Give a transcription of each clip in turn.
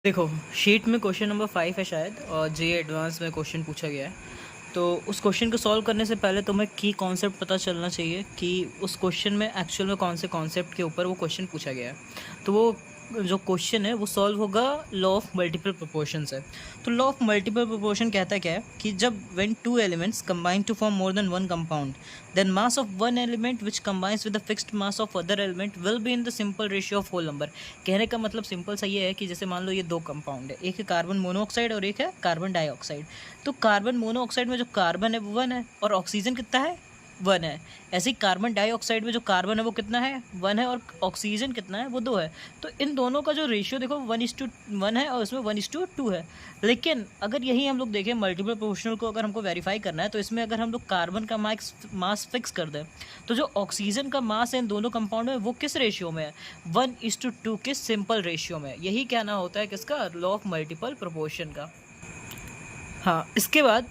देखो, शीट में question number 5 है शायद और जे एडवांस में क्वेश्चन पूछा गया है। तो उस क्वेश्चन को सॉल्व करने से पहले तुम्हें की कॉन्सेप्ट पता चलना चाहिए कि उस क्वेश्चन में एक्चुअल में कौन से कॉन्सेप्ट के ऊपर वो क्वेश्चन पूछा गया है। तो वो जो क्वेश्चन है वो सॉल्व होगा लॉ ऑफ मल्टीपल प्रोपोर्शन से। तो लॉ ऑफ मल्टीपल प्रोपोर्शन कहता है क्या है कि जब when two elements combine to form more than one compound, then mass of one element which combines with the fixed mass of other element will be in the simple ratio of whole number। कहने का मतलब simple सा ये है कि जैसे मान लो ये दो कंपाउंड है, एक है कार्बन मोनोऑक्साइड और एक है कार्बन डाइऑक्साइड। तो कार्बन मोनोऑक्साइड में जो कार्बन है वो 1 है और ऑक्सीजन कितना है 1 है। ऐसे ही कार्बन डाइऑक्साइड में जो कार्बन है वो कितना है 1 है और ऑक्सीजन कितना है वो 2 है। तो इन दोनों का जो रेशियो देखो 1:1 है और इसमें 1:2 है। लेकिन अगर यही हम लोग देखें मल्टीपल प्रोपोर्शनल को अगर हमको वेरीफाई करना है तो इसमें अगर हम लोग कार्बन का मास फिक्स कर दें तो जो ऑक्सीजन का मास है इन दोनों कंपाउंड में वो किस रेशियो में है 1:2 के सिंपल रेशियो में। यही कहना होता है किसका लॉ ऑफ मल्टीपल प्रोपोर्शन का। हाँ, इसके बाद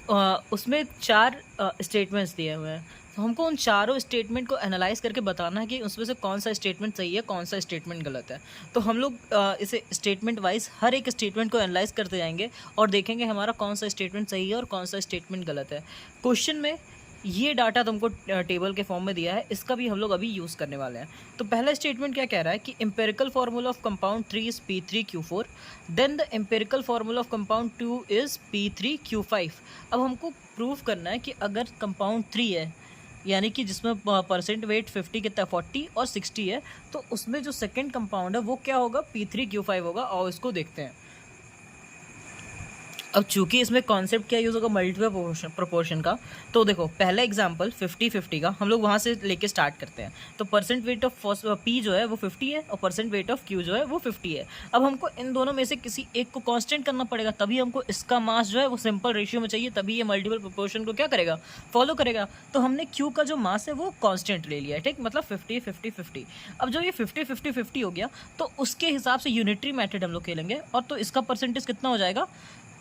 उसमें 4 स्टेटमेंट्स दिए हुए हैं। तो हमको उन चारों स्टेटमेंट को एनालाइज करके बताना है कि उसमें से कौन सा स्टेटमेंट सही है कौन सा स्टेटमेंट गलत है। तो हम लोग इसे स्टेटमेंट वाइज हर एक स्टेटमेंट को एनालाइज करते जाएंगे और देखेंगे हमारा कौन सा स्टेटमेंट सही है और कौन सा स्टेटमेंट गलत है। क्वेश्चन में ये डाटा तुमको टेबल के फॉर्म में दिया है, इसका भी हम लोग अभी यूज़ करने वाले हैं। तो पहला स्टेटमेंट क्या कह रहा है कि empirical formula of compound 3 is P3Q4, then the empirical formula of compound 2 is P3Q5। अब हमको प्रूव करना है कि अगर कंपाउंड 3 है यानी कि जिसमें परसेंट वेट 50 कितना 40 और 60 है, तो उसमें जो सेकेंड कंपाउंड है वो क्या होगा P3Q5 होगा। और इसको देखते हैं। अब चूंकि इसमें कॉन्सेप्ट क्या यूज़ होगा मल्टीपल प्रोपोर्शन का, तो देखो पहला एग्जांपल 50-50 का हम लोग वहाँ से लेके स्टार्ट करते हैं। तो परसेंट वेट ऑफ पी जो है वो 50 है और परसेंट वेट ऑफ क्यू जो है वो 50 है। अब हमको इन दोनों में से किसी एक को कांस्टेंट करना पड़ेगा, तभी हमको इसका मास जो है वो सिंपल रेशियो में चाहिए, तभी ये मल्टीपल प्रोपोर्शन को क्या करेगा फॉलो करेगा। तो हमने क्यू का जो मास है वो कॉन्स्टेंट ले लिया है, ठीक, मतलब 50-50-50। अब जब ये 50-50-50 हो गया तो उसके हिसाब से यूनिटरी मेथड हम लोग खेलेंगे और तो इसका परसेंटेज कितना हो जाएगा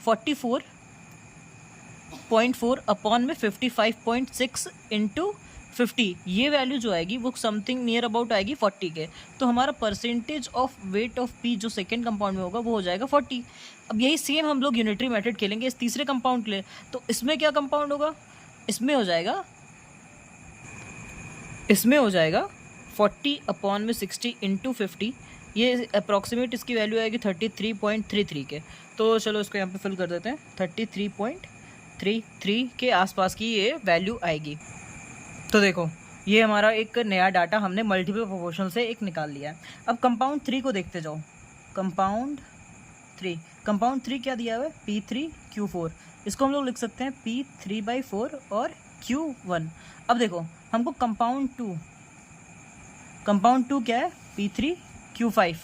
44.4 अपॉन में 55.6 इंटू 50। ये वैल्यू जो आएगी वो समथिंग नियर अबाउट आएगी 40 के। तो हमारा percentage of weight of P जो सेकेंड कंपाउंड में होगा वो हो जाएगा 40। अब यही सेम हम लोग यूनिटरी मेथड खेलेंगे इस तीसरे कंपाउंड के लिए। तो इसमें क्या कंपाउंड होगा, इसमें हो जाएगा 40 अपॉन में 60 इंटू 50। ये अप्रॉक्सीमेट इसकी वैल्यू आएगी 33.33 के। तो चलो इसको यहाँ पे फिल कर देते हैं, 33.33 के आसपास की ये वैल्यू आएगी। तो देखो ये हमारा एक नया डाटा हमने मल्टीपल प्रोपोर्शनल से एक निकाल लिया है। अब कंपाउंड 3 को देखते जाओ। कंपाउंड 3 क्या दिया हुआ है P3Q4। इसको हम लोग लिख सकते हैं P3/4 और Q1। अब देखो हमको कंपाउंड 2 क्या है P3Q5।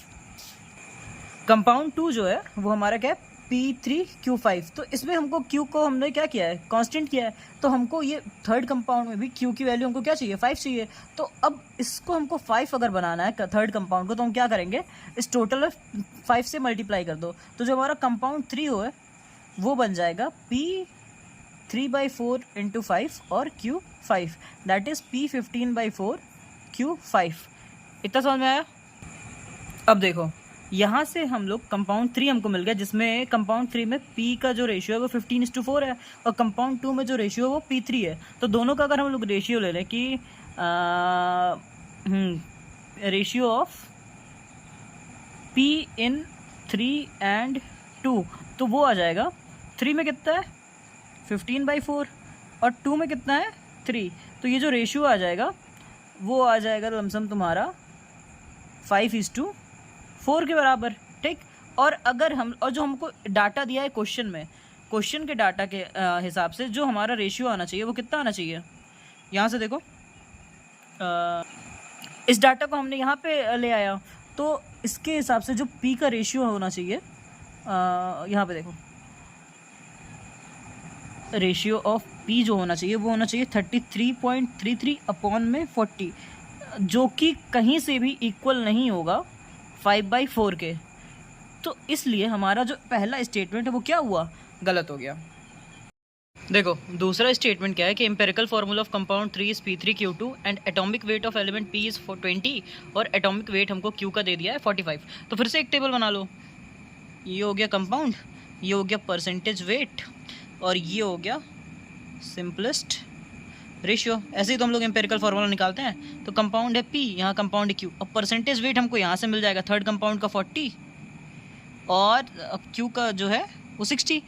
कंपाउंड 2 जो है वो हमारा क्या है P3Q5। तो इसमें हमको Q को हमने क्या किया है कांस्टेंट किया है। तो हमको ये थर्ड कंपाउंड में भी Q की वैल्यू हमको क्या चाहिए 5 चाहिए। तो अब इसको हमको 5 अगर बनाना है थर्ड कंपाउंड को, तो हम क्या करेंगे इस टोटल में 5 से मल्टीप्लाई कर दो। तो जो हमारा कंपाउंड 3 हो है वो बन जाएगा P3/4 इंटू 5 और Q5, that is P15/4 Q5। इतना समझ में आया। अब देखो यहाँ से हम लोग कंपाउंड 3 हमको मिल गया, जिसमें कंपाउंड 3 में P का जो रेशियो है वो 15:4 है और कंपाउंड 2 में जो रेशियो है वो P3 है। तो दोनों का अगर हम लोग रेशियो ले लें कि ratio of P in 3 and 2, तो वो आ जाएगा 3 में कितना है 15/4 और 2 में कितना है 3। तो ये जो रेशियो आ जाएगा वो आ जाएगा लमसम तुम्हारा 5:4 के बराबर, ठीक। और अगर हम जो हमको डाटा दिया है क्वेश्चन के डाटा के हिसाब से जो हमारा रेशियो आना चाहिए वो कितना आना चाहिए, यहाँ से देखो इस डाटा को हमने यहाँ पे ले आया। तो इसके हिसाब से जो P का रेशियो होना चाहिए, यहाँ पे देखो रेशियो ऑफ P जो होना चाहिए वो होना चाहिए 33.33 अपॉन में 40, जो कि कहीं से भी इक्वल नहीं होगा 5/4 के। तो इसलिए हमारा जो पहला स्टेटमेंट है वो क्या हुआ, गलत हो गया। देखो दूसरा स्टेटमेंट क्या है कि empirical formula of compound 3 is P3Q2 and atomic weight of element P is 20 और एटॉमिक वेट हमको Q का दे दिया है 45। तो फिर से एक टेबल बना लो। ये हो गया कंपाउंड, ये हो गया परसेंटेज वेट, और ये हो गया सिंपलेस्ट रेशियो। ऐसे ही तो हम लोग एम्पेरिकल फार्मूला निकालते हैं। तो कंपाउंड है P, यहाँ कंपाउंड है Q। अब परसेंटेज वेट हमको यहाँ से मिल जाएगा, थर्ड कंपाउंड का 40 और Q का जो है वो 60।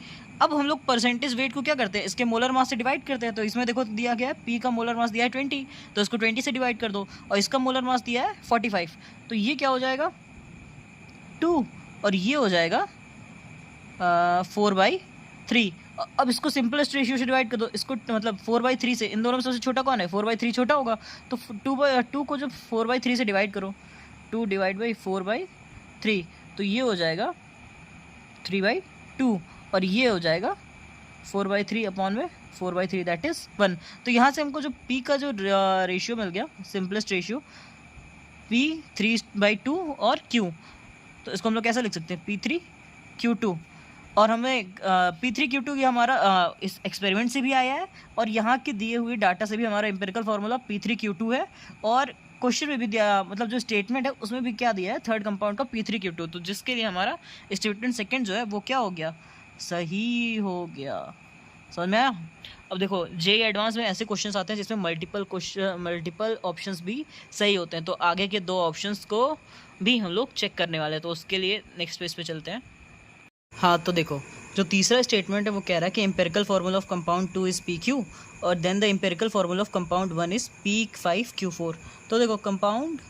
अब हम लोग परसेंटेज वेट को क्या करते हैं, इसके मोलर मास से डिवाइड करते हैं। तो इसमें देखो दिया गया है P का मोलर मास दिया है 20, तो इसको 20 से डिवाइड कर दो, और इसका मोलर मास दिया है 45, तो ये क्या हो जाएगा 2, और ये हो जाएगा 4/3। अब इसको सिंपलेस्ट रेशियो से डिवाइड कर दो, इसको मतलब 4/3 से, इन दोनों में सबसे छोटा कौन है, 4/3 छोटा होगा, तो 2 को जब 4/3 से डिवाइड करो, 2 डिवाइड बाई 4/3, तो ये हो जाएगा 3/2, और ये हो जाएगा 4/3 अपॉन में 4/3, दैट इज़ 1। तो यहाँ से हमको जो P का जो रेशियो मिल गया, सिंपलेस्ट रेशियो P 3/2 और Q, तो इसको हम लोग कैसा लिख सकते हैं, P3Q2। और हमें P3Q2 ये हमारा इस एक्सपेरिमेंट से भी आया है, और यहाँ के दिए हुए डाटा से भी हमारा एम्पिरिकल फार्मूला P3Q2 है, और क्वेश्चन में भी दिया, मतलब जो स्टेटमेंट है उसमें भी क्या दिया है, थर्ड कंपाउंड का P3Q2, तो जिसके लिए हमारा स्टेटमेंट सेकंड जो है वो क्या हो गया, सही हो गया। समझ में आया। अब देखो जेईई एडवांस में ऐसे क्वेश्चंस आते हैं जिसमें मल्टीपल ऑप्शंस भी सही होते हैं, तो आगे के 2 ऑप्शंस को भी हम लोग चेक करने वाले हैं, तो उसके लिए नेक्स्ट पेज पे चलते हैं। हाँ, तो देखो जो तीसरा स्टेटमेंट है वो कह रहा है कि empirical formula of compound 2 is PQ, और then the empirical formula of compound 1 is P5Q4। तो देखो कंपाउंड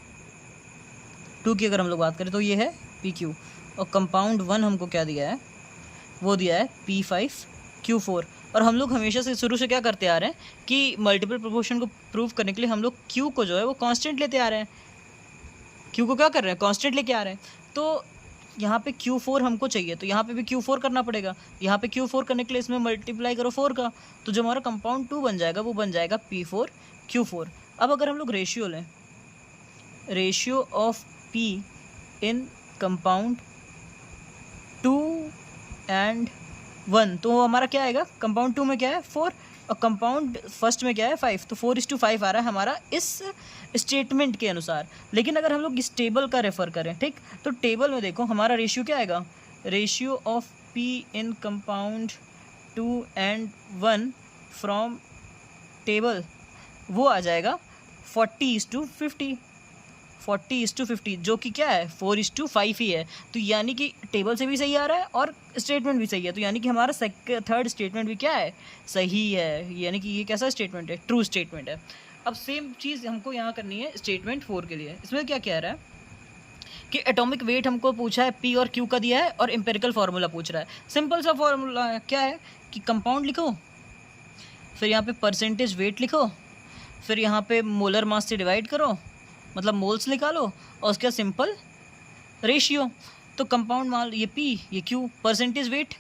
2 की अगर हम लोग बात करें तो ये है PQ, और कंपाउंड 1 हमको क्या दिया है, वो दिया है P5Q4। और हम लोग हमेशा से शुरू से क्या करते आ रहे हैं कि मल्टीपल प्रोपोर्शन को प्रूव करने के लिए हम लोग Q को जो है वो कांस्टेंट लेते आ रहे हैं, Q को क्या कर रहे हैं, कांस्टेंट लेके आ रहे हैं। तो यहाँ पे Q4 हमको चाहिए, तो यहाँ पे भी Q4 करना पड़ेगा। यहाँ पे Q4 करने के लिए इसमें मल्टीप्लाई करो 4 का, तो जो हमारा कंपाउंड 2 बन जाएगा वो बन जाएगा P4Q4। अब अगर हम लोग रेशियो लें, ratio of P in compound 2 and 1, तो हमारा क्या आएगा, कंपाउंड 2 में क्या है 4, और कंपाउंड फर्स्ट में क्या है 5, तो 4:5 आ रहा है हमारा इस स्टेटमेंट के अनुसार। लेकिन अगर हम लोग इस टेबल का रेफ़र करें, ठीक, तो टेबल में देखो हमारा रेशियो क्या आएगा, ratio of P in compound 2 and 1 from table वो आ जाएगा 40:50, 40:50, जो कि क्या है 4:5 ही है। तो यानी कि टेबल से भी सही आ रहा है और स्टेटमेंट भी सही है, तो यानी कि हमारा थर्ड स्टेटमेंट भी क्या है, सही है। यानी कि ये कैसा स्टेटमेंट है, ट्रू स्टेटमेंट है। अब सेम चीज़ हमको यहाँ करनी है स्टेटमेंट 4 के लिए। इसमें क्या कह रहा है कि एटॉमिक वेट हमको पूछा है, P और Q का दिया है, और एम्पेरिकल फार्मूला पूछ रहा है। सिंपल सा फार्मूला क्या है कि कंपाउंड लिखो, फिर यहाँ पे परसेंटेज वेट लिखो, फिर यहाँ पे मोलर मास से डिवाइड करो, मतलब मोल्स निकालो, और उसका सिंपल रेशियो। तो कंपाउंड मान ये P, ये Q, परसेंटेज वेट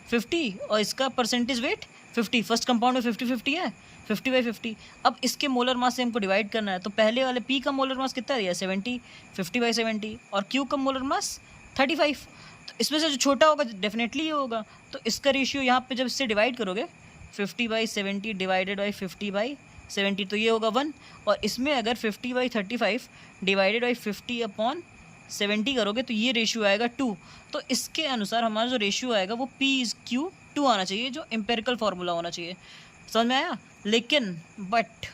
50 और इसका परसेंटेज वेट 50, फर्स्ट कंपाउंड में 50-50 है, 50/50। अब इसके मोलर मास से हमको डिवाइड करना है, तो पहले वाले P का मोलर मास कितना दिया है 70, 50/70, और Q का मोलर मास 35। तो इसमें से जो छोटा होगा डेफिनेटली ये होगा, तो इसका रेशियो यहाँ पे जब इससे डिवाइड करोगे 50/70 डिवाइडेड बाई 50/70, तो ये होगा 1, और इसमें अगर 50/35 डिवाइडेड बाई 50/70 करोगे तो ये रेशियो आएगा 2। तो इसके अनुसार हमारा जो रेशियो आएगा वो P/Q2 आना चाहिए, जो एम्पेरिकल फार्मूला होना चाहिए। समझ में आया। लेकिन बट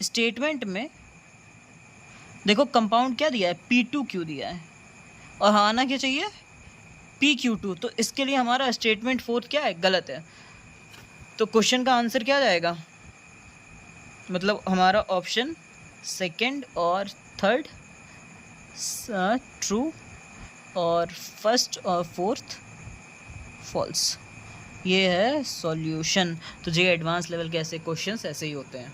स्टेटमेंट में देखो कंपाउंड क्या दिया है, P2Q दिया है, और आना क्या चाहिए PQ2, तो इसके लिए हमारा स्टेटमेंट 4 क्या है, गलत है। तो क्वेश्चन का आंसर क्या जाएगा, मतलब हमारा ऑप्शन सेकंड और थर्ड ट्रू, और फर्स्ट और फोर्थ फॉल्स। ये है सॉल्यूशन। तो जे एडवांस लेवल के ऐसे क्वेश्चंस ऐसे ही होते हैं।